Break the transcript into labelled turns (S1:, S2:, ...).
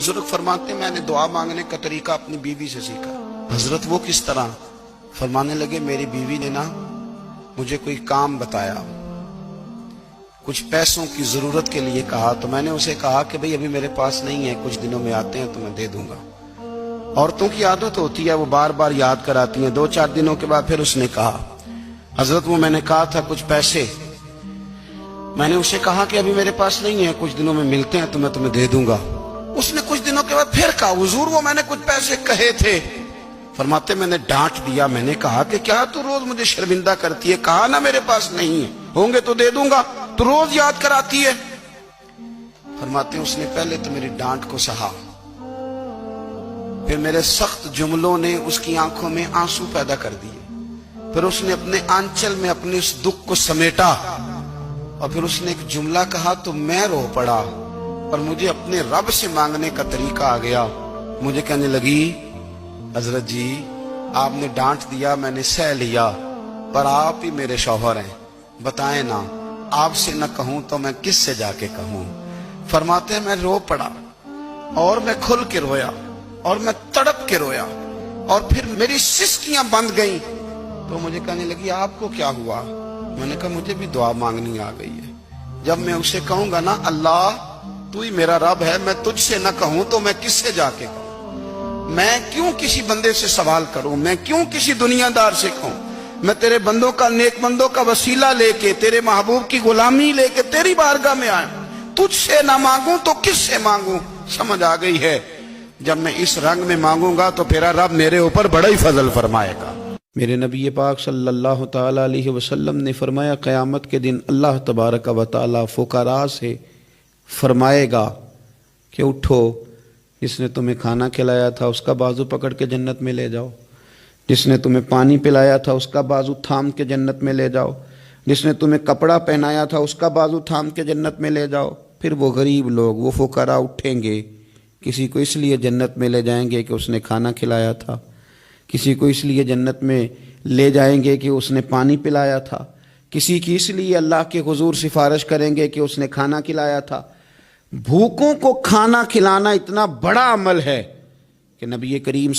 S1: बुजुर्ग फरमाते मैंने दुआ मांगने का तरीका अपनी बीवी से सीखा। हजरत वो किस तरह? फरमाने लगे मेरी बीवी ने ना मुझे कोई काम बताया, कुछ पैसों की जरूरत के लिए कहा, तो मैंने उसे कहा कि भाई अभी मेरे पास नहीं है, कुछ दिनों में आते हैं तो मैं दे दूंगा। औरतों की आदत होती है, वो बार बार याद कराती हैं। 2-4 दिनों के बाद फिर उसने कहा हजरत वो मैंने कहा था कुछ पैसे, मैंने उसे कहा कि अभी मेरे पास नहीं है, कुछ दिनों में मिलते हैं तो मैं तुम्हें दे दूंगा। उसने कुछ दिनों के बाद फिर कहा हुजूर वो मैंने कुछ पैसे कहे थे। फरमाते मैंने डांट दिया, मैंने कहा कि क्या तू रोज मुझे शर्मिंदा करती है, कहा ना मेरे पास नहीं है, होंगे तो दे दूंगा, तू रोज याद कराती है। फरमाते उसने पहले तो मेरी डांट को सहा, फिर मेरे सख्त जुमलों ने उसकी आंखों में आंसू पैदा कर दिए, फिर उसने अपने आंचल में अपने उस दुख को समेटा और फिर उसने एक जुमला कहा तो मैं रो पड़ा और मुझे अपने रब से मांगने का तरीका आ गया। मुझे कहने लगी हजरत जी आपने डांट दिया, मैंने सह लिया, पर आप ही मेरे शौहर हैं, बताएं ना, आपसे न कहूं तो मैं किससे जाके कहूं। फरमाते हैं मैं रो पड़ा और मैं खुल के रोया और मैं तड़प के रोया और फिर मेरी सिसकियां बंद गईं। तो मुझे कहने लगी आपको क्या हुआ? मैंने कहा मुझे भी दुआ मांगनी आ गई है। जब मैं उसे कहूंगा ना अल्लाह तू ही मेरा रब है, मैं तुझसे न कहूं तो मैं किससे जाके कहूं, मैं क्यों किसी बंदे से सवाल करूं, मैं क्यों किसी दुनियादार से कहूं, मैं तेरे बंदों का नेक बंदों का वसीला लेके तेरे महबूब की गुलामी लेके तेरी बारगाह में आया, तुझसे ना मांगूं तो किससे मांगूं। समझ आ गई है, जब मैं इस रंग में मांगूंगा तो फिर रब मेरे ऊपर बड़ा ही फजल फरमाएगा। मेरे नबी पाक सल्लल्लाहु ताला अलैहि वसल्लम ने फरमाया क़यामत के दिन अल्लाह तबारक व तआला फुकरा से फरमाएगा कि उठो, जिसने तुम्हें खाना खिलाया था उसका बाजू पकड़ के जन्नत में ले जाओ, जिसने तुम्हें पानी पिलाया था उसका बाजू थाम के जन्नत में ले जाओ, जिसने तुम्हें कपड़ा पहनाया था उसका बाजू थाम के जन्नत में ले जाओ। फिर वो गरीब लोग, वो फुकरा उठेंगे, किसी को इसलिए जन्नत में ले जाएंगे कि उसने खाना खिलाया था, किसी को इसलिए जन्नत में ले जाएंगे कि उसने पानी पिलाया था, किसी की इसलिए अल्लाह के हुजूर सिफारिश करेंगे कि उसने खाना खिलाया था। भूखों को खाना खिलाना इतना बड़ा अमल है कि नबी करीम